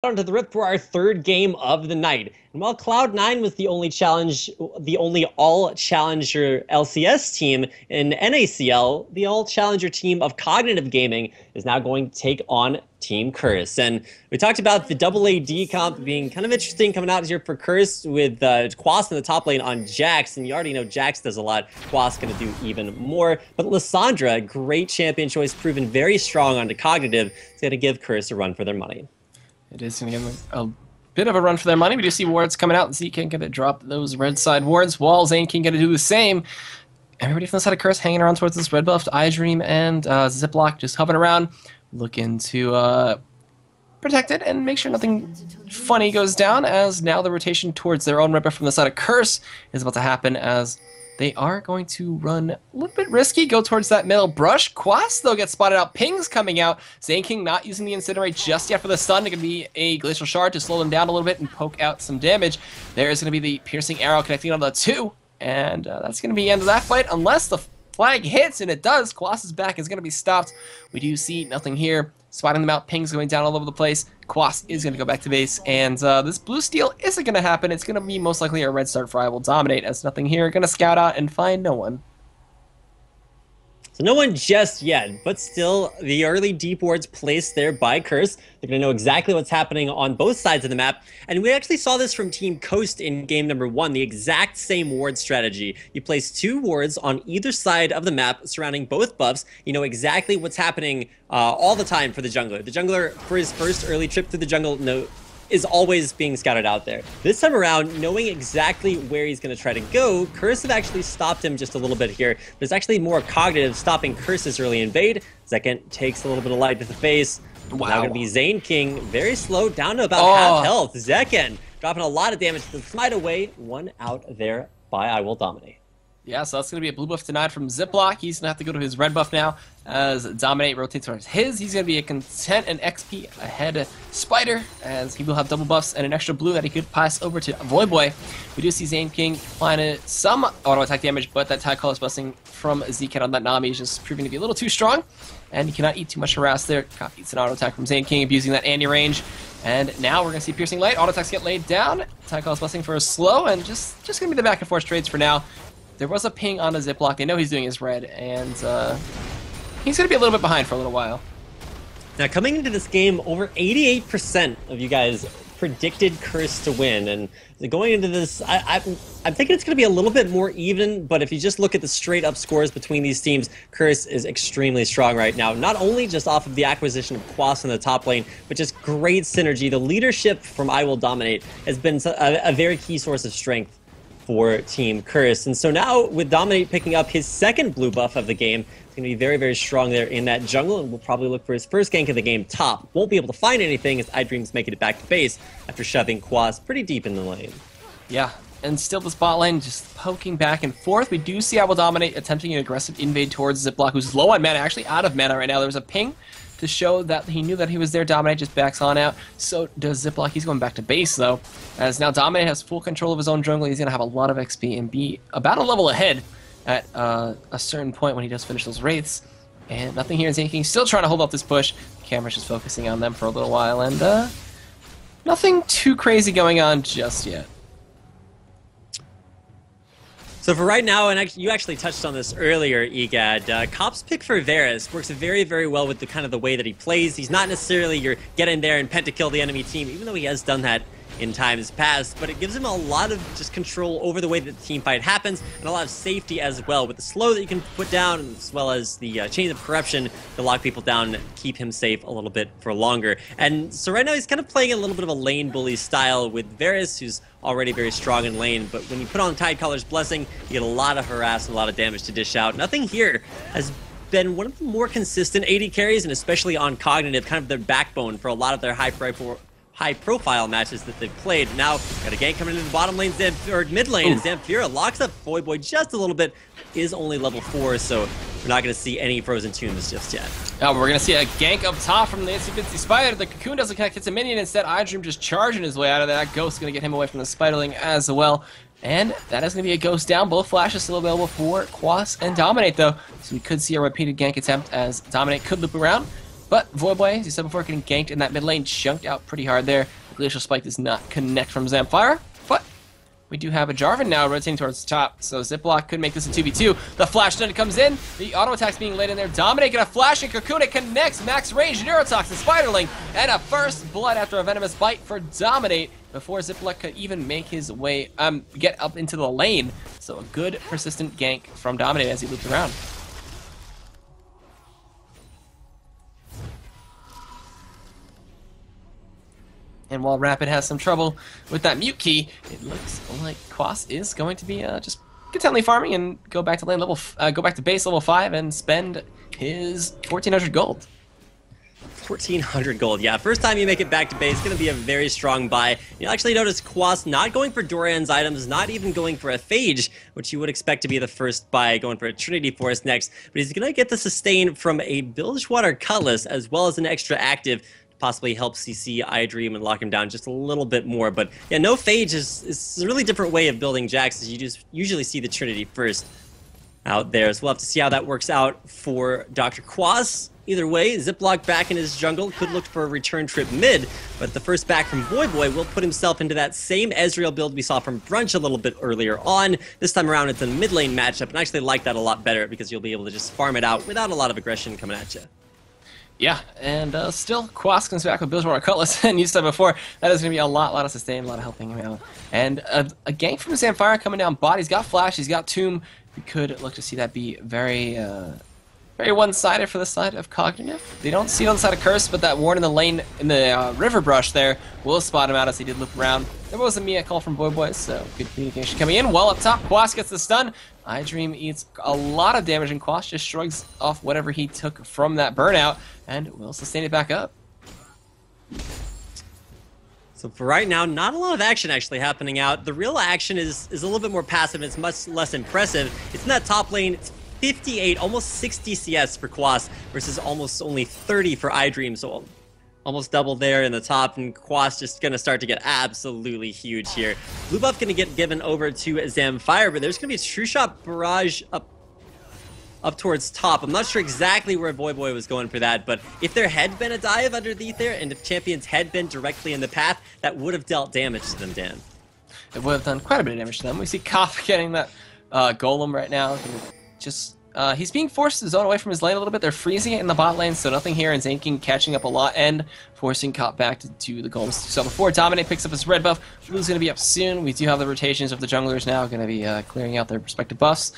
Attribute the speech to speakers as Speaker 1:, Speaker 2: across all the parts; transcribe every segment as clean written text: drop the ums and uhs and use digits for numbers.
Speaker 1: Onto the rip for our third game of the night. And while Cloud9 was the only all-challenger LCS team in NACL, the all-challenger team of Cognitive Gaming is now going to take on Team Curse. And we talked about the double AD comp being kind of interesting coming out here for Curse with Quas in the top lane on Jax. And you already know Jax does a lot. Quas going to do even more. But Lissandra, great champion choice, proven very strong onto Cognitive. It's going to give Curse a run for their money.
Speaker 2: It is going to give them a bit of a run for their money. We do see wards coming out. Zekent going to drop those red side wards, while Zaineking going to do the same. Everybody from the side of Curse hanging around towards this red buffed iDream and Ziploc just hovering around, looking to protect it and make sure nothing funny goes down, as now the rotation towards their own red buff from the side of Curse is about to happen, as they are going to run a little bit risky, go towards that middle brush. Quas, though, gets spotted out. Pings coming out. Zaineking not using the Incinerate just yet for the stun. It's going to be a Glacial Shard to slow them down a little bit and poke out some damage. There is going to be the Piercing Arrow connecting on the two, and that's going to be the end of that fight, unless the flag hits, and it does. Quas's back is going to be stopped. We do see nothing here. Spotting them out, pings going down all over the place. Quas is going to go back to base, and this blue steal isn't going to happen. It's going to be most likely a red start for IWillDominate, as nothing here. Going to scout out and find no one.
Speaker 1: So no one just yet, but still the early deep wards placed there by Curse. They're going to know exactly what's happening on both sides of the map. And we actually saw this from Team Coast in game number 1, the exact same ward strategy. You place 2 wards on either side of the map surrounding both buffs. You know exactly what's happening all the time for the jungler. The jungler, for his first early trip through the jungle, is always being scouted out there. This time around, knowing exactly where he's going to try to go, Curse have actually stopped him just a little bit here. There's actually more Cognitive stopping Curse's early invade. Zekent takes a little bit of light to the face.
Speaker 2: Wow.
Speaker 1: Now going to be Zaineking, very slow, down to about half health. Zekent dropping a lot of damage to the smite away. One out there by IWillDominate.
Speaker 2: Yeah, so that's going to be a blue buff denied from Ziploc. He's going to have to go to his red buff now as Dominate rotates towards his. He's going to be a Content and XP ahead Spider, as he will have double buffs and an extra blue that he could pass over to Voyboy. We do see Zaineking applying some auto attack damage, but that Tide Color's blessing from Zekent on that Nami is just proving to be a little too strong, and he cannot eat too much harass there. Eats an auto attack from Zaineking, abusing that Andy range. And now we're going to see Piercing Light. Auto attacks get laid down. Tide Color's blessing for a slow, and just going to be the back and forth trades for now. There was a ping on a Ziploc. They know he's doing his red, and he's going to be a little bit behind for a little while.
Speaker 1: Now, coming into this game, over 88% of you guys predicted Curse to win, and going into this, I'm thinking it's going to be a little bit more even, but if you just look at the straight-up scores between these teams, Curse is extremely strong right now, not only just off of the acquisition of Quas in the top lane, but just great synergy. The leadership from IWillDominate has been a very key source of strength for Team Curse. And so now with Dominate picking up his second blue buff of the game, it's going to be very, very strong there in that jungle, and will probably look for his first gank of the game top. Won't be able to find anything as iDream's making it back to base after shoving Quas pretty deep in the lane.
Speaker 2: Yeah, and still the spot lane just poking back and forth. We do see IWillDominate attempting an aggressive invade towards Ziploc, who's low on mana, actually out of mana right now. There's a ping to show that he knew that he was there. Dominate just backs on out. So does Ziploc. He's going back to base, though, as now Dominate has full control of his own jungle. He's going to have a lot of XP and be about a level ahead at a certain point when he does finish those wraiths. And nothing here in Zaineking. Still trying to hold up this push. The camera's just focusing on them for a little while, and nothing too crazy going on just yet.
Speaker 1: So for right now, and you actually touched on this earlier, EGAD, Cop's pick for Varus works very, very well with the kind of the way that he plays. He's not necessarily your get in there and pentakill the enemy team, even though he has done that in times past, but it gives him a lot of just control over the way that the team fight happens, and a lot of safety as well, with the slow that you can put down, as well as the chains of corruption to lock people down, keep him safe a little bit for longer. And so right now he's kind of playing a little bit of a lane bully style with Varus, who's already very strong in lane, but when you put on Tide Color's blessing, you get a lot of harass and a lot of damage to dish out. Nothing here has been one of the more consistent AD carries, and especially on Cognitive, kind of their backbone for a lot of their high-profile matches that they've played. Now, got a gank coming into the bottom lane, or mid lane, and Zamphira locks up Voyboy just a little bit, is only level 4, so we're not going to see any Frozen Tombs just yet.
Speaker 2: Oh, we're going to see a gank up top from the Itsy Bitsy Spider. The Cocoon doesn't connect, it's a minion instead. iDream just charging his way out of that. Ghost's going to get him away from the Spiderling as well. And that is going to be a Ghost down. Both flashes still available for Quas and Dominate, though. So we could see a repeated gank attempt as Dominate could loop around. But Voyboy, as you said before, getting ganked in that mid lane, chunked out pretty hard there. The Glacial Spike does not connect from Zamphira, but we do have a Jarvan now rotating towards the top, so Ziploc could make this a 2v2. The flash stun comes in, the auto attack's being laid in there. Dominate, get a flash and Cocoon, it connects, max range, Neurotoxin, Spiderling, and a first blood after a venomous bite for Dominate before Ziploc could even make his way, get up into the lane. So a good persistent gank from Dominate as he looped around. And while Rapid has some trouble with that mute key, it looks like Quas is going to be just contently farming and go back to lane level, go back to base level 5 and spend his 1,400 gold.
Speaker 1: 1,400 gold, yeah. First time you make it back to base, going to be a very strong buy. You'll actually notice Quas not going for Doran's items, not even going for a Phage, which you would expect to be the first buy, going for a Trinity Force next. But he's going to get the sustain from a Bilgewater Cutlass, as well as an extra active, possibly help CC iDream and lock him down just a little bit more. But yeah, no Phage is a really different way of building Jax, as you just usually see the Trinity first out there. So we'll have to see how that works out for Dr. Quas. Either way, Ziploc back in his jungle could look for a return trip mid, but the first back from Voyboy will put himself into that same Ezreal build we saw from Brunch a little bit earlier on. This time around, it's a mid lane matchup, and I actually like that a lot better because you'll be able to just farm it out without a lot of aggression coming at you.
Speaker 2: Yeah, and still, Quas comes back with Bilgewater Cutlass, and you said before, that is going to be a lot of sustain, a lot of helping him out. And a gank from Zamphira coming down bot. He's got Flash, he's got Tomb. We could look to see that be very one-sided for the side of Cognitive. They don't see it on the side of Curse, but that ward in the lane, in the river brush there, will spot him out as he did loop around. There was a Mia call from Voyboy, so good communication coming in. Well up top, Quas gets the stun. iDream eats a lot of damage, and Quas just shrugs off whatever he took from that burnout, and will sustain it back up.
Speaker 1: So for right now, not a lot of action actually happening out. The real action is a little bit more passive. It's much less impressive. It's in that top lane. It's 58, almost 60 CS for Quas versus almost only 30 for iDream. So almost double there in the top, and Quas just going to start to get absolutely huge here. Blue buff going to get given over to Zamphira, but there's going to be a True Shot barrage up towards top. I'm not sure exactly where Voyboy was going for that, but if there had been a dive underneath there, and if champions had been directly in the path, that would have dealt damage to them, Dan.
Speaker 2: It would have done quite a bit of damage to them. We see Kopf getting that golem right now. Just he's being forced to zone away from his lane a little bit. They're freezing it in the bot lane, so nothinghere and Zaineking catching up a lot and forcing Kopf back to the golems. So before Dominate picks up his red buff, Lulu's going to be up soon. We do have the rotations of the junglers now going to be clearing out their respective buffs.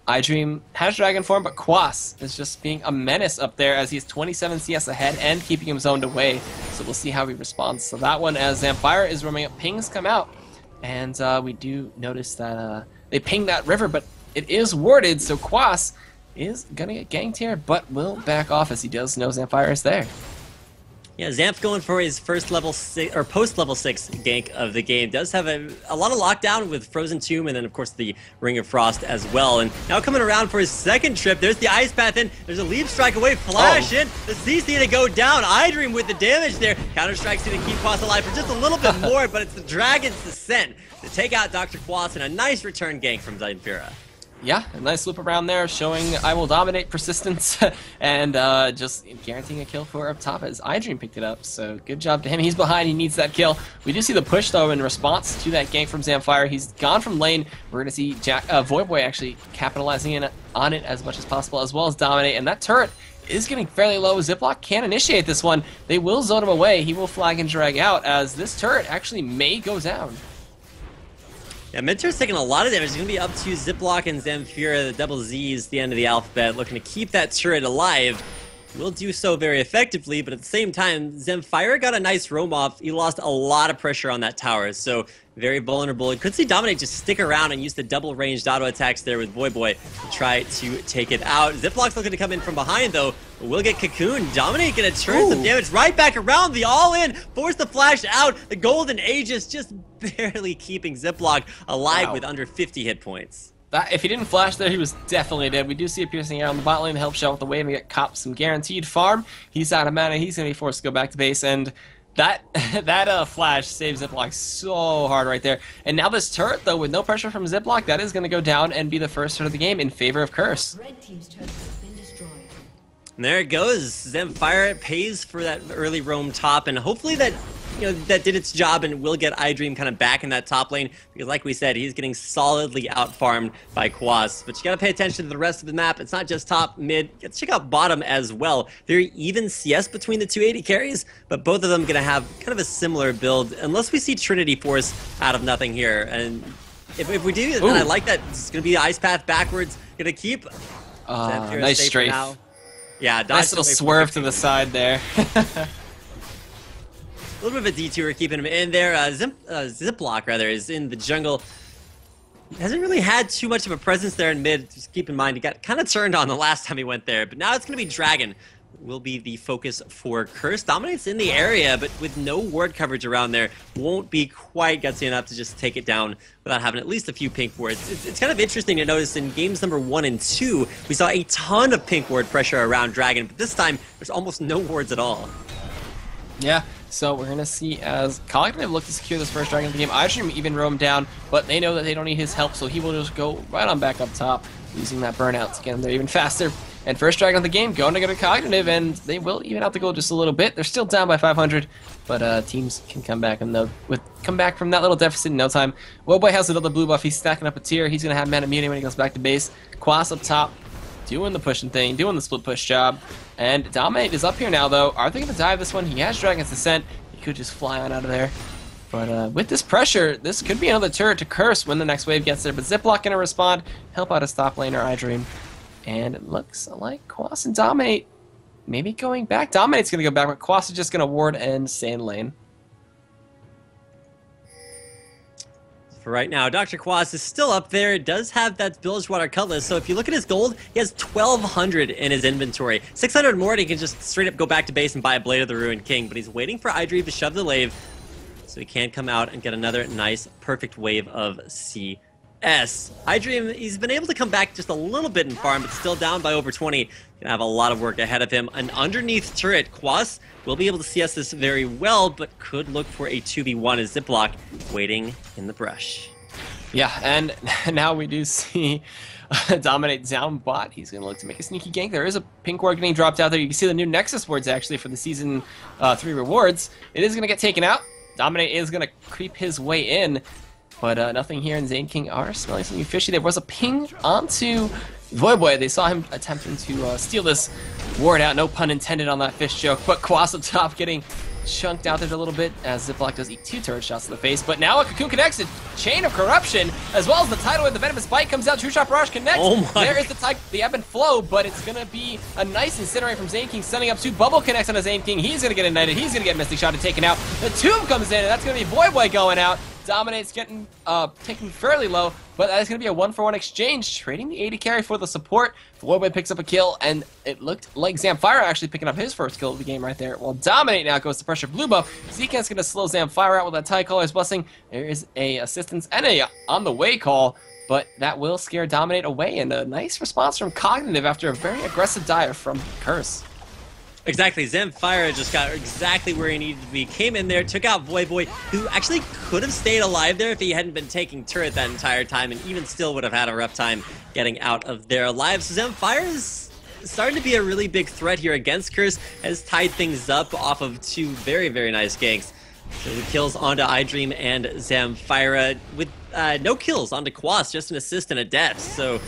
Speaker 2: iDream has Dragon form, but Quas is just being a menace up there as he's 27 CS ahead and keeping him zoned away. So we'll see how he responds. So that one, as Zamphira is roaming up, pings come out, and we do notice that they ping that river, but it is warded, so Quas is gonna get ganked here, but will back off as he does know Zamphira is there. Yeah, Zamph going for his first level 6 or post level 6 gank of the game. Does have a lot of lockdown with Frozen Tomb and then of course the Ring of Frost as well. And now coming around for his second trip, there's the Ice Path in. There's a Leap Strike away, flash in. The CC to go down. iDream with the damage there. Counter Strike's going to keep Quas alive for just a little bit more, but it's the Dragon's Descent to take out Dr. Quas and a nice return gank from Zamphira. Yeah, a nice loop around there, showing IWillDominate persistence and just guaranteeing a kill for up top as iDream picked it up. So good job to him. He's behind. He needs that kill. We do see the push, though, in response to that gank from Zamphira. He's gone from lane. We're going to see Voyboy actually capitalizing on it as much as possible, as well as Dominate. And that turret is getting fairly low. Ziploc can initiate this one. They will zone him away. He will flag and drag out as this turret actually may go down. Yeah, Mid-turret's taking a lot of damage. It's going to be up to Ziploc and Zamphira, the double Z's, the end of the alphabet, looking to keep that turret alive. Will do so very effectively, but at the same time, Zamphira got a nice roam off. He lost a lot of pressure on that tower, so very vulnerable. You could see Dominate just stick around and use the double ranged auto attacks there with Voyboy to try to take it out. Ziploc's looking to come in from behind, though. We'll get Cocoon. Dominate gonna turn some damage right back around. The all-in, force the flash out. The Golden Aegis just barely keeping Ziploc alive with under 50 hit points. If he didn't flash there, he was definitely dead. We do see a piercing air on the bot lane to help shot with the wave and get Kopf some guaranteed farm. He's out of mana. He's going to be forced to go back to base, and that flash saves Ziploc so hard right there. And now this turret, though, with no pressure from Ziploc, that is going to go down and be the first turret of the game in favor of Curse.
Speaker 3: Red team's turret has been destroyed.
Speaker 1: And there it goes. Zamphira pays for that early roam top, and hopefully that that did its job and will get iDream kind of back in that top lane, because like we said, he's getting solidly out-farmed by Quas. But you gotta pay attention to the rest of the map. It's not just top, mid. Let's check out bottom as well. Very even CS between the two AD carries, but both of them gonna have kind of a similar build, unless we see Trinity Force out of nothing here. And if we do, then I like that. It's gonna be the Ice Path backwards. Gonna keep
Speaker 2: nice strafe.
Speaker 1: Now. Yeah,
Speaker 2: nice little swerve to the side there.
Speaker 1: A little bit of a detour keeping him in there. Ziploc, rather, is in the jungle. Hasn't really had too much of a presence there in mid. Just keep in mind, he got kind of turned on the last time he went there. But now it's going to be Dragon. Will be the focus for Curse. Dominate's in the area, but with no ward coverage around there, won't be quite gutsy enough to just take it down without having at least a few pink wards. It's kind of interesting to notice in games number 1 and 2, we saw a ton of pink ward pressure around Dragon, but this time, there's almost no wards at all.
Speaker 2: Yeah, so we're going to see as Cognitive look to secure this first Dragon of the game. iDream even roam down, but they know that they don't need his help, so he will just go right on back up top, using that burnout to get him there even faster. And first Dragon of the game going to go to Cognitive, and they will even out the goal just a little bit. They're still down by 500, but teams can come back and come back from that little deficit in no time. Voyboy has another blue buff. He's stacking up a tier. He's going to have mana immunity when he goes back to base. Quas up top, doing the pushing thing, doing the split push job. And Dominate is up here now, though. Are they going to dive this one? He has Dragon's Descent. He could just fly on out of there. But with this pressure, this could be another turret to Curse when the next wave gets there. But Ziploc going to respond, help out his top laner, iDream. And it looks like Quas and Dominate maybe going back. Dominate's going to go back, but Quas is just going to ward and stay in lane.
Speaker 1: For right now, Dr. Quas is still up there. It does have that Bilgewater Cutlass, so if you look at his gold, he has 1,200 in his inventory. 600 more, and he can just straight up go back to base and buy a Blade of the Ruined King, but he's waiting for iDream to shove the wave, so he can come out and get another nice, perfect wave of CS. iDream, he's been able to come back just a little bit in farm, but still down by over 20. Gonna have a lot of work ahead of him. An underneath turret, Quas will be able to CS this very well, but could look for a 2v1 as Ziploc waiting in the brush.
Speaker 2: Yeah, and now we do see Dominate down bot. He's going to look to make a sneaky gank. There is a pink ward getting dropped out there. You can see the new Nexus wards actually for the Season 3 rewards. It is going to get taken out. Dominate is going to creep his way in. But nothing here, and Zaineking are smelling something fishy. There was a ping onto Voyboy. They saw him attempting to steal this ward out. No pun intended on that fish joke. But Quas up top getting chunked out there a little bit as Ziploc does eat 2 turret shots to the face. But now a Cocoon connects, a Chain of Corruption, as well as the tidal wave. The Venomous Bite comes out. True Shot Barrage connects.
Speaker 1: Oh my.
Speaker 2: There is the ebb and flow, but it's going to be a nice Incinerate from Zaineking, setting up 2 Bubble connects on a Zaineking. He's going to get ignited. He's going to get Mystic Shot and taken out. The Tomb comes in, and that's going to be Voyboy going out. Dominate's getting taken fairly low, but that is going to be a 1-for-1 exchange, trading the AD carry for the support. Voyboy picks up a kill, and it looked like Zamphira actually picking up his first kill of the game right there. While Dominate now goes to pressure blue buff. Zekent's going to slow Zamphira out with that Tie-Caller's Blessing. There is a assistance and a on-the-way call, but that will scare Dominate away, and a nice response from Cognitive after a very aggressive dive from Curse.
Speaker 1: Exactly, Zamphira just got exactly where he needed to be. Came in there, took out Voyboy, who actually could have stayed alive there if he hadn't been taking turret that entire time, and even still would have had a rough time getting out of there alive. So Zamphira is starting to be a really big threat here against Curse, has tied things up off of 2 very, very nice ganks. So the kills onto iDream and Zamphira with no kills onto Quas, just an assist and a death. So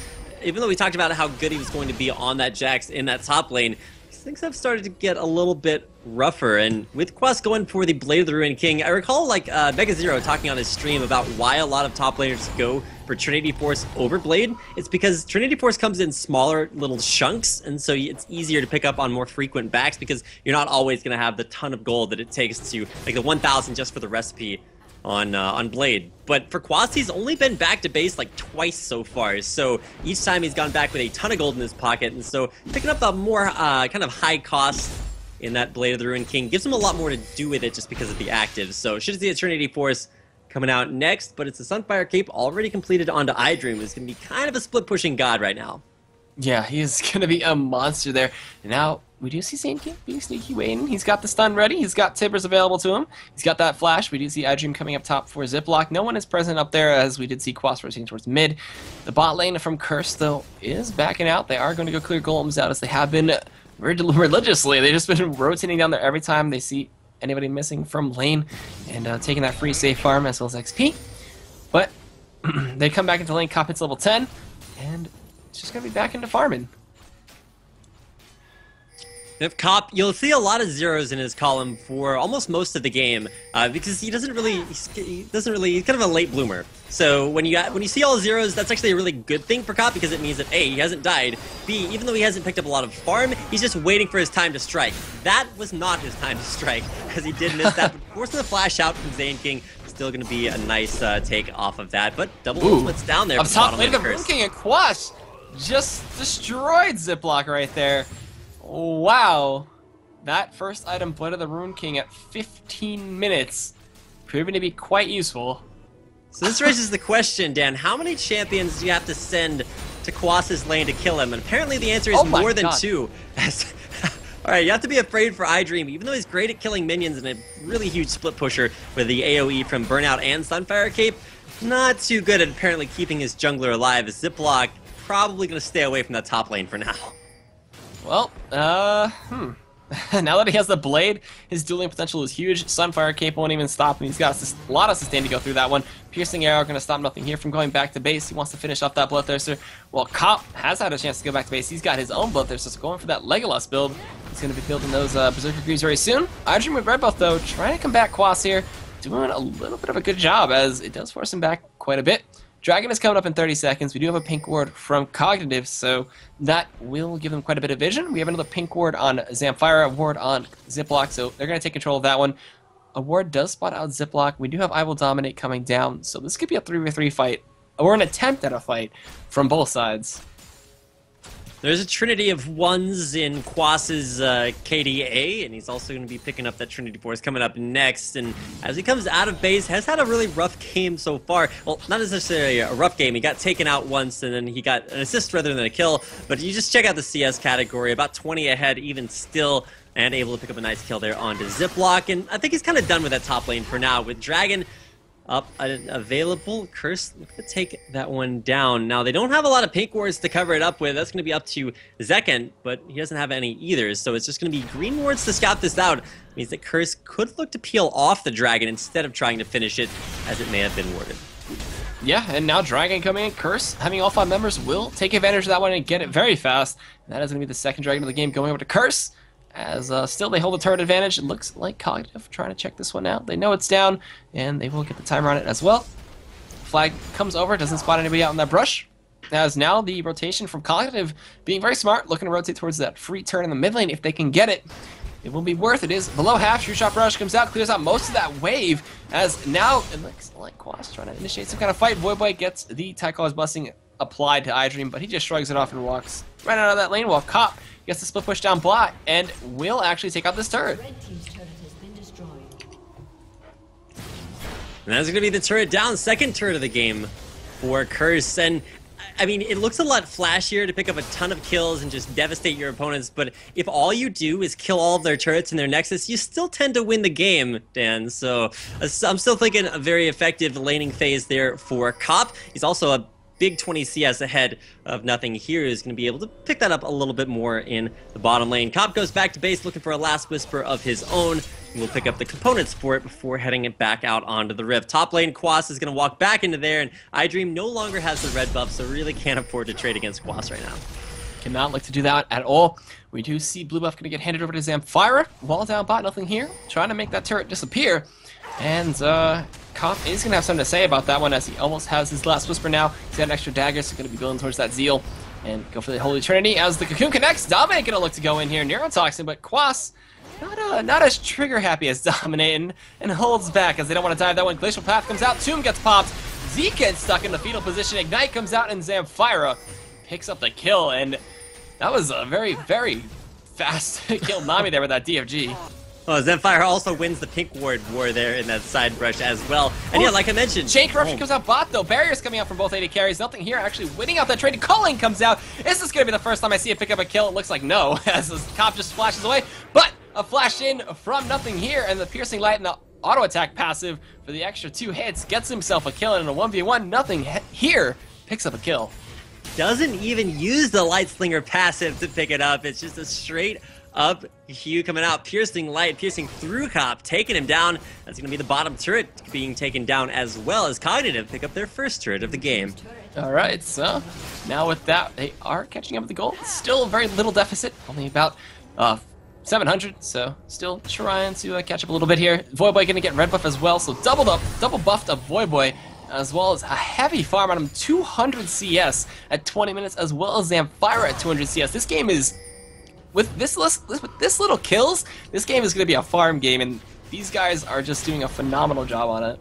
Speaker 1: even though we talked about how good he was going to be on that Jax in that top lane, things have started to get a little bit rougher, and with Quas going for the Blade of the Ruined King, I recall like Mega Zero talking on his stream about why a lot of top laners go for Trinity Force over Blade. It's because Trinity Force comes in smaller little chunks, and so it's easier to pick up on more frequent backs because you're not always going to have the ton of gold that it takes to, like the 1,000 just for the recipe on Blade. But for Quas, he's only been back to base like twice so far, so each time he's gone back with a ton of gold in his pocket, and so picking up a more kind of high cost in that Blade of the Ruined King gives him a lot more to do with it just because of the actives. So should see Eternity Force coming out next, but it's a Sunfire Cape already completed onto iDream, who's going to be kind of a split-pushing god right now. Yeah,
Speaker 2: he is going to be a monster there. Now, we do see Zaineking being sneaky waiting. He's got the stun ready. He's got Tibbers available to him. He's got that flash. We do see iDream coming up top for Ziploc. No one is present up there, as we did see Quas rotating towards mid. The bot lane from Curse, though, is backing out. They are going to go clear golems out, as they have been religiously. They've just been rotating down there every time they see anybody missing from lane and taking that free safe farm as well as XP. But they come back into lane, Cop hits level 10, and it's just going to be back into farming.
Speaker 1: If Cop, you'll see a lot of zeros in his column for almost most of the game because he doesn't really, he's kind of a late bloomer. So when you see all zeros, that's actually a really good thing for Cop because it means that A, he hasn't died, B, even though he hasn't picked up a lot of farm, he's just waiting for his time to strike. That was not his time to strike because he did miss that, but forcing the flash out from Zaineking, still going to be a nice take off of that, but double ultimate's down there.
Speaker 2: Up top, lane of Rune King and Quas just destroyed Ziploc right there. Wow, that first item, Blood of the Rune King, at 15 minutes, proving to be quite useful.
Speaker 1: So this raises the question, Dan, how many champions do you have to send to Quas's lane to kill him? And apparently the answer is more than 2. Alright, you have to be afraid for iDream, even though he's great at killing minions and a really huge split pusher with the AoE from Burnout and Sunfire Cape. Not too good at apparently keeping his jungler alive. Ziploc probably going to stay away from that top lane for now.
Speaker 2: Well, now that he has the blade, his dueling potential is huge. Sunfire Cape won't even stop him. He's got a lot of sustain to go through that one. Piercing Arrow going to stop nothing here from going back to base. He wants to finish off that Bloodthirster. Well, Cop has had a chance to go back to base. He's got his own Bloodthirster, so going for that Legolas build. He's going to be building those Berserker Greaves very soon. iDream with red buff, though, trying to combat Quas here. Doing a little bit of a good job, as it does force him back quite a bit. Dragon is coming up in 30 seconds. We do have a pink ward from Cognitive, so that will give them quite a bit of vision. We have another pink ward on Zamphira, a ward on Ziploc, so they're going to take control of that one. A ward does spot out Ziploc. We do have IWillDominate coming down, so this could be a 3v3 fight, or an attempt at a fight from both sides.
Speaker 1: There's a trinity of ones in Quas's KDA, and he's also going to be picking up that Trinity Force coming up next. And as he comes out of base, has had a really rough game so far. Well, not necessarily a rough game. He got taken out once, and then he got an assist rather than a kill. But you just check out the CS category, about 20 ahead even still, and able to pick up a nice kill there onto Ziploc. And I think he's kind of done with that top lane for now, with Dragon up available. Curse, look to take that one down. Now, they don't have a lot of pink wards to cover it up with. That's going to be up to Zekent, but he doesn't have any either. So it's just going to be green wards to scout this out. It means that Curse could look to peel off the Dragon instead of trying to finish it, as it may have been warded.
Speaker 2: Yeah, and now Dragon coming in. Curse, having all 5 members, will take advantage of that one and get it very fast. And that is going to be the second Dragon of the game going over to Curse. As still they hold the turret advantage. It looks like Cognitive trying to check this one out. They know it's down, and they will get the timer on it as well. Flag comes over, doesn't spot anybody out in that brush. As now the rotation from Cognitive being very smart, looking to rotate towards that free turn in the mid lane if they can get it. It will be worth it. Is below half. True Shot Rush comes out, clears out most of that wave. As now it looks like Quas trying to initiate some kind of fight. Voyboy gets the Tycaller's Blessing applied to iDream, but he just shrugs it off and walks right out of that lane while Cop gets the split push down block and will actually take out this turret.
Speaker 3: Red team's turret has been destroyed.
Speaker 1: And that's going to be the turret down, second turret of the game for Curse. And I mean, it looks a lot flashier to pick up a ton of kills and just devastate your opponents, but if all you do is kill all of their turrets in their Nexus, you still tend to win the game, Dan. So I'm still thinking a very effective laning phase there for Cop. He's also a big 20 CS ahead of nothinghere, is going to be able to pick that up a little bit more in the bottom lane. Cop goes back to base looking for a last whisper of his own. We'll pick up the components for it before heading it back out onto the rift. Top lane, Quas is going to walk back into there, and iDream no longer has the red buff, so really can't afford to trade against Quas right now.
Speaker 2: Cannot look to do that at all. We do see blue buff going to get handed over to Zamphira. Wall down bot, nothinghere, trying to make that turret disappear. And Cop is going to have something to say about that one, as he almost has his last whisper now. He's got an extra dagger, so going to be building towards that Zeal. And go for the Holy Trinity as the Cocoon connects. Dominate going to look to go in here. Neurotoxin, but Quas not as trigger happy as Dominate and holds back as they don't want to dive that one. Glacial Path comes out. Tomb gets popped. Zekent stuck in the fetal position. Ignite comes out, and Zamphira picks up the kill. And that was a very, very fast kill Nami there with that DFG.
Speaker 1: Oh, Zamphira also wins the pink ward war there in that side brush as well. And yeah, like I mentioned,
Speaker 2: chain corruption comes out bot though. Barriers coming out from both AD carries. Nothinghere actually winning out that trade. Culling comes out. Is this going to be the first time I see it pick up a kill? It looks like no, as this Cop just flashes away. But a flash in from Nothinghere, and the piercing light and the auto attack passive for the extra 2 hits gets himself a kill, and in a 1v1, Nothinghere picks up a kill.
Speaker 1: doesn't even use the Light Slinger passive to pick it up. It's just a straight up Hugh coming out, piercing light, piercing through Cop, taking him down. That's going to be the bottom turret being taken down, as well as Cognitive pick up their first turret of the game.
Speaker 2: All right, so now with that, they are catching up with the gold. Still a very little deficit, only about 700, so still trying to catch up a little bit here. Voyboy going to get red buff as well, so double buffed up Voyboy, as well as a heavy farm on him, 200 CS at 20 minutes, as well as Zamphira at 200 CS. This game is, with this little kills, this game is going to be a farm game, and these guys are just doing a phenomenal job on it.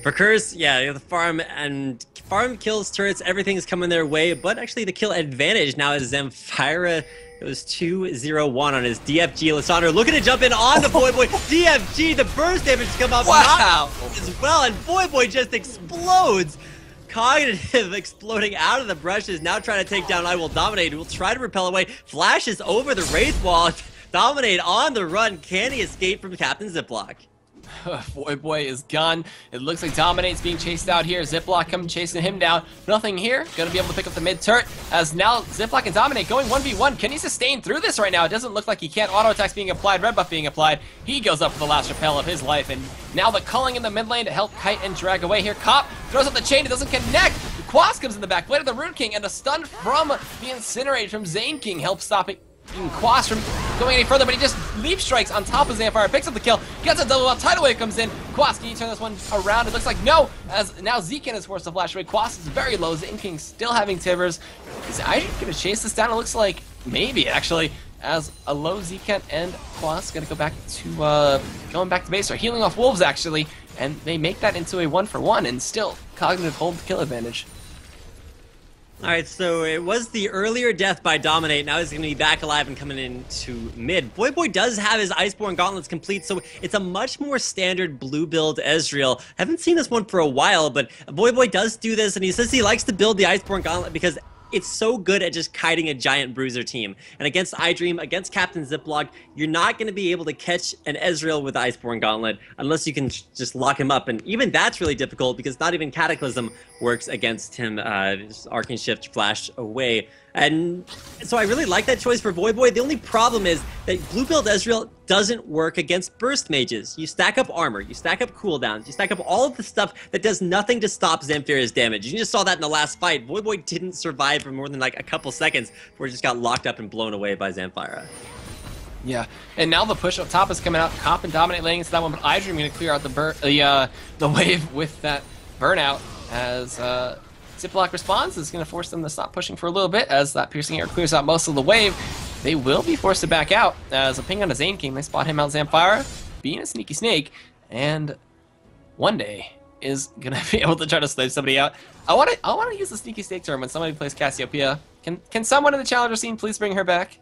Speaker 1: For Curse, yeah, the farm kills, turrets, everything's coming their way, but actually the kill advantage now is Zamphira. It was 2-0-1 on his DFG. Lissandra looking to jump in on the Voyboy. DFG, the burst damage to come up.
Speaker 2: Wow!
Speaker 1: As well, and Voyboy just explodes. Cognitive exploding out of the brushes, now trying to take down IWillDominate, who will try to repel away. Flashes over the Wraith Wall. Dominate on the run. Can he escape from Captain Ziploc?
Speaker 2: Voyboy is gone. It looks like Dominate's being chased out here. Ziploc coming chasing him down. Nothing here. Gonna be able to pick up the mid turret, as now Ziploc and Dominate going 1v1. Can he sustain through this right now? It doesn't look like he can't. Auto attacks being applied, red buff being applied. He goes up for the last repel of his life, and now the culling in the mid lane to help kite and drag away here. Cop throws up the chain. It doesn't connect. Quas comes in the back. Blade of the Rune King, and a stun from the Incinerate from Zaineking helps stop it. Quas from going any further, but he just leap strikes on top of Zamphira, picks up the kill, gets a double up, tidal wave comes in. Quas, can you turn this one around? It looks like no, as now Zekent is forced to flash away. Quas is very low, Zaineking still having Tivers. Is iDream gonna chase this down? It looks like maybe actually, as a low Zekent and Quas gonna go back to going back to base, or healing off wolves actually, and they make that into a 1-for-1, and still Cognitive hold the kill advantage.
Speaker 1: Alright, so it was the earlier death by Dominate. Now he's going to be back alive and coming into mid. Voyboy does have his Iceborne Gauntlets complete, so it's a much more standard blue build Ezreal. Haven't seen this one for a while, but Voyboy does do this, and he says he likes to build the Iceborne Gauntlet because it's so good at just kiting a giant bruiser team. And against iDream, against Captain Ziploc, you're not going to be able to catch an Ezreal with Iceborne Gauntlet unless you can just lock him up. And even that's really difficult because not even Cataclysm works against him. Just Arcane Shift, flash away. And so I really like that choice for Voyboy. The only problem is that blue build Ezreal doesn't work against burst mages. You stack up armor, you stack up cooldowns, you stack up all of the stuff that does nothing to stop Zamphira's damage. You just saw that in the last fight. Voyboy didn't survive for more than like a couple seconds before he just got locked up and blown away by Zamphira.
Speaker 2: Yeah, and now the push up top is coming out. Cop and Dominate laying into that one, but iDream going to clear out the wave with that burnout, as Ziploc responds. Is going to force them to stop pushing for a little bit, as that piercing air clears out most of the wave. They will be forced to back out, as a ping on a Zaineking. They spot him out Zamphira, being a sneaky snake, and one day is going to be able to try to slave somebody out. I want to use the sneaky snake term when somebody plays Cassiopeia. Can someone in the challenger scene please bring her back?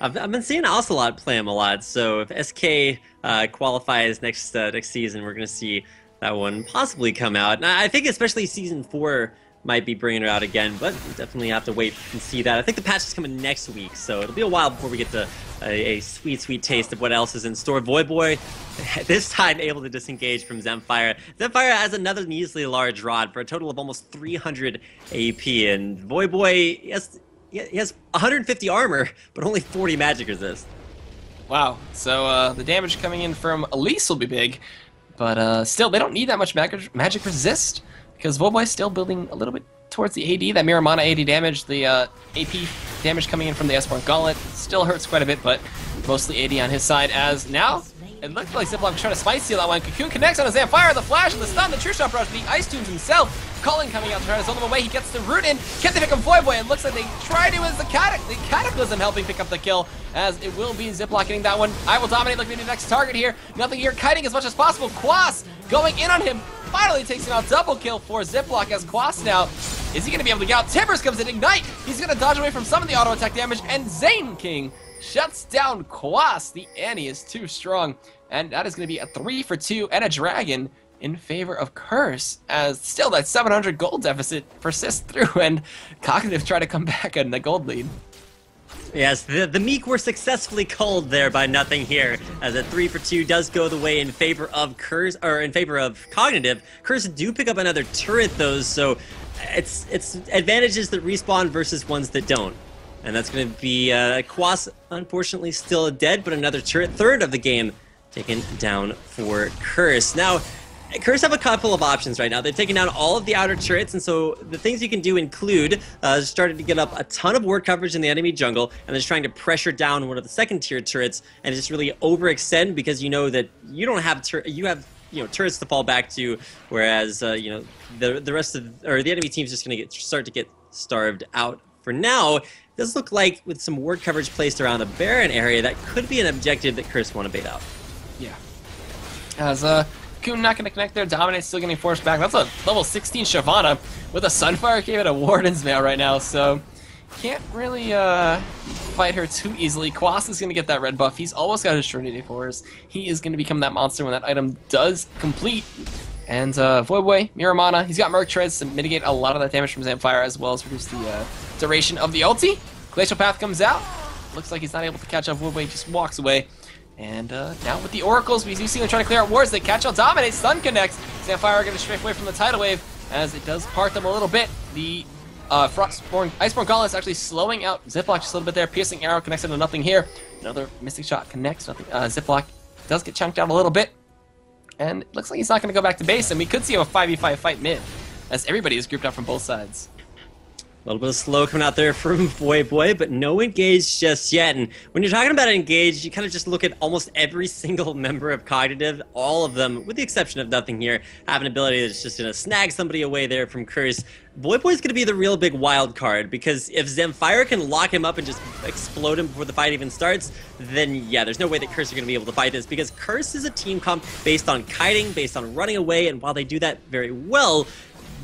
Speaker 1: I've been seeing Ocelot play him a lot, so if SK qualifies next season, we're going to see that one possibly come out. And I think especially Season 4 might be bringing her out again, but we'll definitely have to wait and see that. I think the patch is coming next week, so it'll be a while before we get to a sweet, sweet taste of what else is in store. Voyboy, this time able to disengage from Zamphira. Zamphira has another measly large rod for a total of almost 300 AP, and Voyboy, he has 150 armor, but only 40 magic resist.
Speaker 2: Wow, so the damage coming in from Elise will be big, but still, they don't need that much magic resist, because Voyboy's still building a little bit towards the AD, that Mirror Mana AD damage. The AP damage coming in from the Esfahani Gauntlet still hurts quite a bit, but mostly AD on his side, as now it looks like Ziploc trying to spice steal that one. Cocoon connects on a Zamphira, the flash, and the stun, the True Shot Rush, the Ice Tombs himself. Culling coming out to try to zone them away. He gets the root in. Can they pick up Voyboy? It looks like they try to as the Cataclysm helping pick up the kill, as it will be Ziploc getting that one. IWillDominate looking to be the next target here. Nothinghere kiting as much as possible. Quas going in on him. Finally takes him out. Double kill for Ziploc, as Quas now, is he going to be able to get out? Timbers comes in, Ignite. He's going to dodge away from some of the auto attack damage, and Zaineking shuts down Quas. The Annie is too strong, and that is going to be a 3-for-2 and a dragon in favor of Curse, as still that 700 gold deficit persists through, and Cognitive try to come back in the gold lead.
Speaker 1: Yes, the Meek were successfully culled there by nothinghere, as a 3 for 2 does go the way in favor of Curse, or in favor of Cognitive. Curse do pick up another turret though, so it's advantages that respawn versus ones that don't. And that's going to be Quas, unfortunately still dead, but another turret, third of the game, taken down for Curse. Now, Curse have a couple of options right now. They've taken down all of the outer turrets, and so the things you can do include starting to get up a ton of ward coverage in the enemy jungle, and then trying to pressure down one of the second tier turrets and just really overextend, because you know that you don't have turrets to fall back to, whereas the rest of the enemy team's just going to start to get starved out. For now, it does look like with some ward coverage placed around the Baron area, that could be an objective that Curse want to bait out.
Speaker 2: Yeah. As Coon not going to connect there. Dominate's still getting forced back. That's a level 16 Shyvana with a Sunfire Cave and a Warden's Mail right now, so can't really fight her too easily. Quas is going to get that red buff. He's almost got his Trinity Force. He is going to become that monster when that item does complete. And Voyboy, Miramana, he's got Merc Treads to mitigate a lot of that damage from Zamphira, as well as reduce the duration of the ulti. Glacial Path comes out. Looks like he's not able to catch up. Voyboy just walks away. And now with the Oracles, we do see them trying to clear out wards. They catch out Dominate, stun connects. Zamphira going to strafe away from the Tidal Wave as it does part them a little bit. The Iceborne Gauntlet is actually slowing out Ziploc just a little bit there. Piercing Arrow connects into nothinghere. Another Mystic Shot connects. Ziploc does get chunked out a little bit. And it looks like he's not going to go back to base, and we could see a 5v5 fight mid, as everybody is grouped up from both sides.
Speaker 1: A little bit of slow coming out there from Voyboy, but no engage just yet. And when you're talking about engage, you kind of just look at almost every single member of Cognitive. All of them, with the exception of nothinghere, have an ability that's just going to snag somebody away there from Curse. Voyboy's going to be the real big wild card, because if Zamphira can lock him up and just explode him before the fight even starts, then yeah, there's no way that Curse are going to be able to fight this, because Curse is a team comp based on kiting, based on running away, and while they do that very well,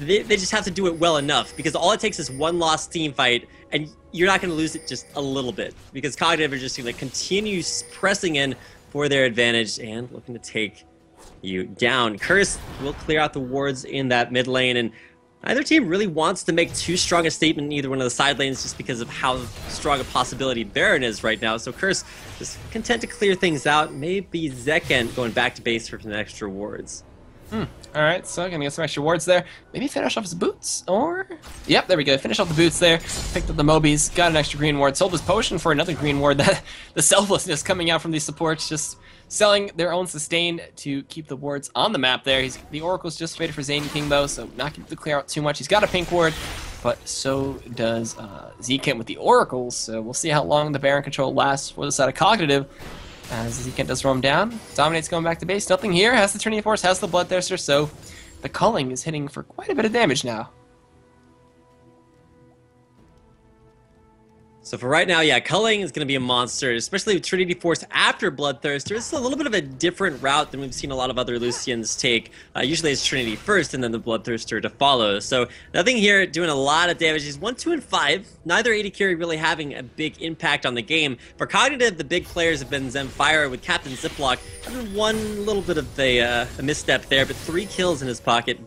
Speaker 1: they just have to do it well enough, because all it takes is one lost team fight, and you're not going to lose it just a little bit, because Cognitive are just going to continue pressing in for their advantage and looking to take you down. Curse will clear out the wards in that mid lane, and neither team really wants to make too strong a statement in either one of the side lanes, just because of how strong a possibility Baron is right now. So Curse just content to clear things out. Maybe Zekent going back to base for some extra wards.
Speaker 2: Alright, so gonna get some extra wards there. Maybe finish off his boots, or... Yep, there we go. Finish off the boots there. Picked up the Mobies, got an extra green ward. Sold his potion for another green ward. The selflessness coming out from these supports, just selling their own sustain to keep the wards on the map there. The Oracle's just faded for Zaineking though, so not going to clear out too much. He's got a pink ward, but so does Zekent with the Oracles, so we'll see how long the Baron control lasts for the side of Cognitive. As Zekent does roam down, Dominate's going back to base. Nothinghere has the Trinity Force, has the Bloodthirster, so the culling is hitting for quite a bit of damage now.
Speaker 1: So for right now, yeah, culling is going to be a monster, especially with Trinity Force after Bloodthirster. It's a little bit of a different route than we've seen a lot of other Lucians take. Usually it's Trinity first and then the Bloodthirster to follow. So nothinghere doing a lot of damage. He's 1, 2, and 5. Neither AD carry really having a big impact on the game. For Cognitive, the big players have been Zamphira with Captain Ziploc. Having one little bit of a misstep there, but 3 kills in his pocket.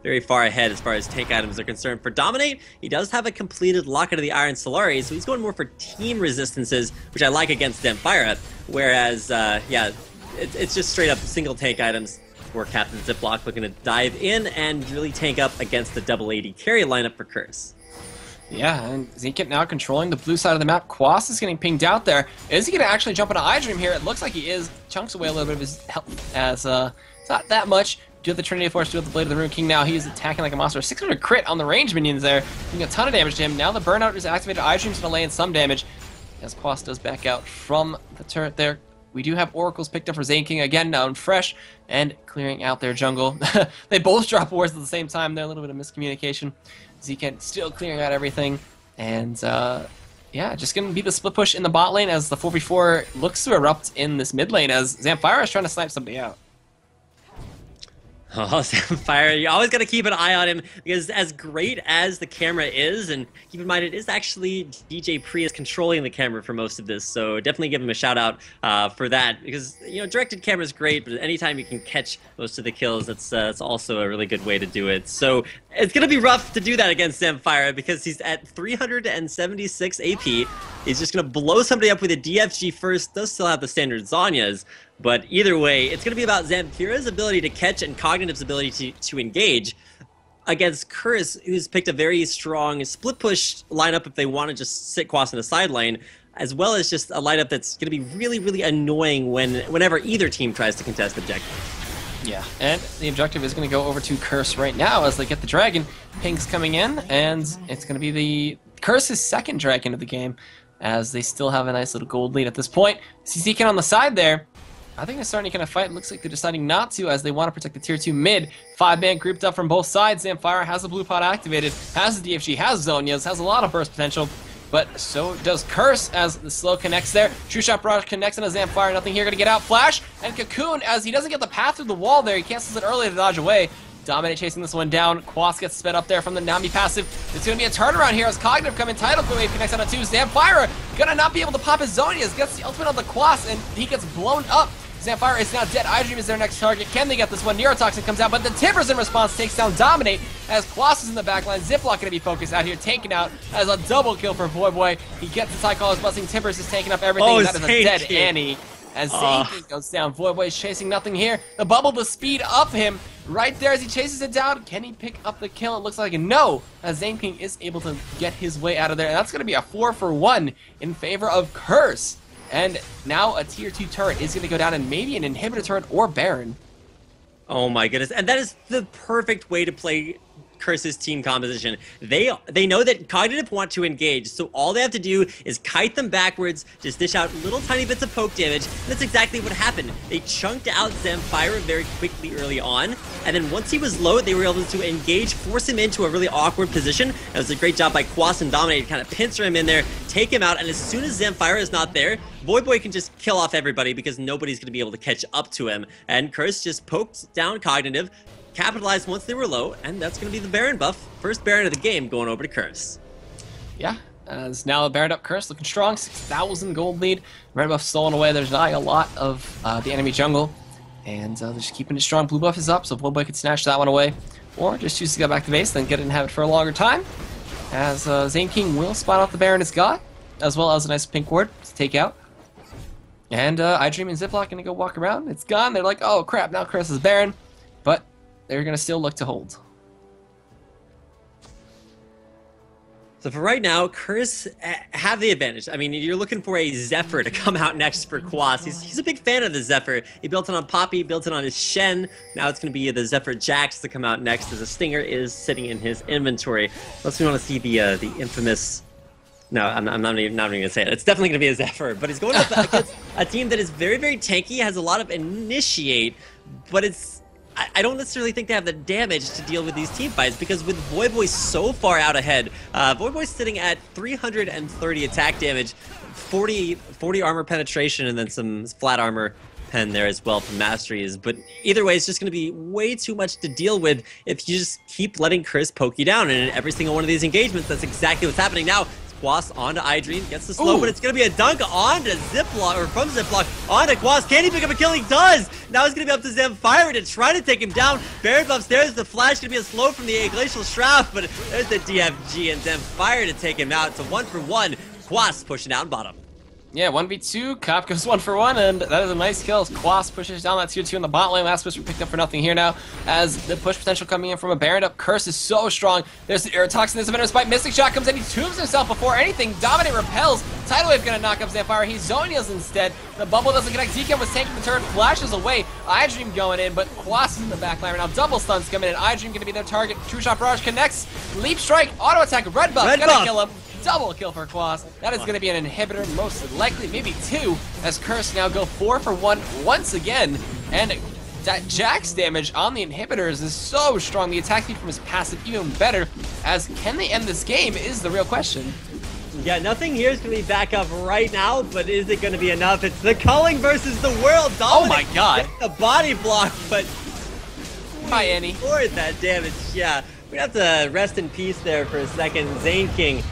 Speaker 1: Very far ahead as far as tank items are concerned. For Dominate, he does have a completed Locket of the Iron Solari, so he's going more for team resistances, which I like against Zamphira, whereas, yeah, it's just straight up single tank items for Captain Ziploc, looking to dive in and really tank up against the double AD carry lineup for Curse.
Speaker 2: Yeah, and Zekent now controlling the blue side of the map. Quas is getting pinged out there. Is he going to actually jump into iDream here? It looks like he is. Chunks away a little bit of his health, as it's not that much. Do have the Trinity Force, do have the Blade of the Rune King now. He is attacking like a monster. 600 crit on the range minions there. Doing a ton of damage to him. Now the Burnout is activated. iDream's going to lay in some damage as Quas does back out from the turret there. We do have Oracles picked up for Zaineking again, now in fresh, and clearing out their jungle. They both drop wards at the same time. There, a little bit of miscommunication. Zekent still clearing out everything. And, yeah, just going to be the split push in the bot lane as the 4v4 looks to erupt in this mid lane as Zamphira is trying to snipe somebody out.
Speaker 1: Oh, Zamphira, you always got to keep an eye on him because as great as the camera is, and keep in mind it is actually DJ Prius controlling the camera for most of this, so definitely give him a shout out for that because, you know, directed camera is great, but anytime you can catch most of the kills, that's also a really good way to do it. So it's going to be rough to do that against Zamphira because he's at 376 AP. He's just going to blow somebody up with a DFG first, does still have the standard Zhonya's. But either way, it's going to be about Zamphira's ability to catch and Cognitive's ability to engage against Curse, who's picked a very strong split push lineup if they want to just sit Quas in the side lane, as well as just a lineup that's going to be really, really annoying whenever either team tries to contest objective.
Speaker 2: Yeah, and the objective is going to go over to Curse right now as they get the dragon. Pink's coming in, and it's going to be the Curse's second dragon of the game, as they still have a nice little gold lead at this point. See Zekent on the side there. I think they're starting to kind of fight. Looks like they're deciding not to as they want to protect the tier 2 mid. 5-man grouped up from both sides. Zamphira has the blue pot activated, has the DFG, has Zhonya's, has a lot of burst potential. But so does Curse as the slow connects there. True Shot Barrage connects into Zamphira. Nothing here going to get out. Flash and Cocoon as he doesn't get the path through the wall there. He cancels it early to dodge away. Dominate chasing this one down. Quas gets sped up there from the Nami passive. It's going to be a turnaround here as Cognitive come in. Tidal Wave connects on a 2. Zamphira gonna not be able to pop his Zhonya's. Gets the ultimate on the Quas and he gets blown up. Zamphira is now dead. iDream is their next target. Can they get this one? Neurotoxin comes out, but the Timbers in response takes down Dominate as Quas is in the backline. Ziploc going to be focused out here, taken out as a double kill for Voyboy. He gets the Psychologist busting. Timbers is taking up everything.
Speaker 1: Oh,
Speaker 2: that is a dead Annie. As Zaineking goes down, Voyboy is chasing nothing here. The bubble to speed up him right there as he chases it down. Can he pick up the kill? It looks like a no, as Zaineking is able to get his way out of there. And that's going to be a 4-for-1 in favor of Curse. And now a tier 2 turret is going to go down and maybe an inhibitor turret or Baron.
Speaker 1: Oh my goodness. And that is the perfect way to play Curse's team composition. They know that Cognitive want to engage, so all they have to do is kite them backwards, just dish out little tiny bits of poke damage, and that's exactly what happened. They chunked out Zamphira very quickly early on, and then once he was low, they were able to engage, force him into a really awkward position. That was a great job by Quas and Dominate to kind of pincer him in there, take him out, and as soon as Zamphira is not there, Voyboy can just kill off everybody because nobody's going to be able to catch up to him, and Curse just poked down Cognitive, capitalized once they were low, and that's going to be the Baron buff. First Baron of the game going over to Curse.
Speaker 2: Yeah, as now the Baron up Curse looking strong, 6,000 gold lead. Red buff stolen away. There's not a lot of the enemy jungle, and they're just keeping it strong. Blue buff is up, so Voyboy could snatch that one away, or just choose to go back to base, then get it and have it for a longer time. As Zaineking will spot off the Baron it's got, as well as a nice pink ward to take out. And iDream and Ziploc gonna go walk around. It's gone. They're like, oh crap, now Curse is Baron, but they're going to still look to hold.
Speaker 1: So for right now, Curse have the advantage. I mean, you're looking for a Zephyr to come out next for Quas. He's a big fan of the Zephyr. He built it on Poppy, built it on his Shen. Now it's going to be the Zephyr Jax to come out next as a Stinger is sitting in his inventory. Unless we want to see the infamous... No, I'm not even going to say it. It's definitely going to be a Zephyr, but he's going up against a team that is very, very tanky, has a lot of initiate, but it's... I don't necessarily think they have the damage to deal with these team fights because with Voyboy so far out ahead, Voyboy's sitting at 330 attack damage, 40 armor penetration, and then some flat armor pen there as well from masteries. But either way, it's just going to be way too much to deal with if you just keep letting Curse poke you down. And in every single one of these engagements, that's exactly what's happening now. Quas onto iDream, gets the slow, but it's going to be a dunk onto Ziploc, or from Ziploc onto Quas. Can he pick up a kill? He does! Now it's going to be up to Zamphira to try to take him down. Baron buffs, there's the flash, going to be a slow from the Glacial Shroud, but there's the DFG and Zamphira to take him out. It's a 1-for-1. Quas pushing down bottom.
Speaker 2: Yeah, 1v2, Cop goes 1-for-1, and that is a nice kill. Quas pushes down that tier 2 in the bot lane. Last push we picked up for nothing here now, as the push potential coming in from a Baron up. Curse is so strong. There's the Neurotoxin, there's a Venomous Bite. Mystic Shot comes in, he tombs himself before anything. Dominate repels. Tidal Wave gonna knock up Zamphira. He's Zhonya's instead. The bubble doesn't connect. Zekent was tanking the turret, flashes away. iDream going in, but Quas is in the back line right now. Double stuns coming in. iDream gonna be their target. True Shot Barrage connects. Leap Strike, auto attack, red buff, gonna kill him. Double kill for Quas. That is going to be an inhibitor, most likely, maybe 2, as Curse now go 4-for-1 once again. And that Jax damage on the inhibitors is so strong. The attack speed from his passive even better, as can they end this game is the real question.
Speaker 1: Yeah, nothing here is going to be back up right now, but is it going to be enough? It's the Culling versus the World. Dominate,
Speaker 2: oh my god.
Speaker 1: the body block, but
Speaker 2: Hi, Annie.
Speaker 1: ignored that damage. Yeah, we have to rest in peace there for a second. Zaineking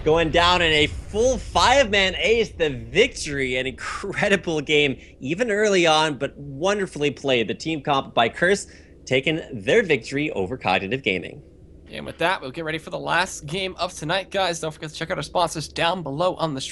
Speaker 1: going down in a full 5-man ace, the victory. An incredible game, even early on, but wonderfully played. The team comp by Curse taking their victory over Cognitive Gaming.
Speaker 2: And with that, we'll get ready for the last game of tonight, guys. Don't forget to check out our sponsors down below on the stream.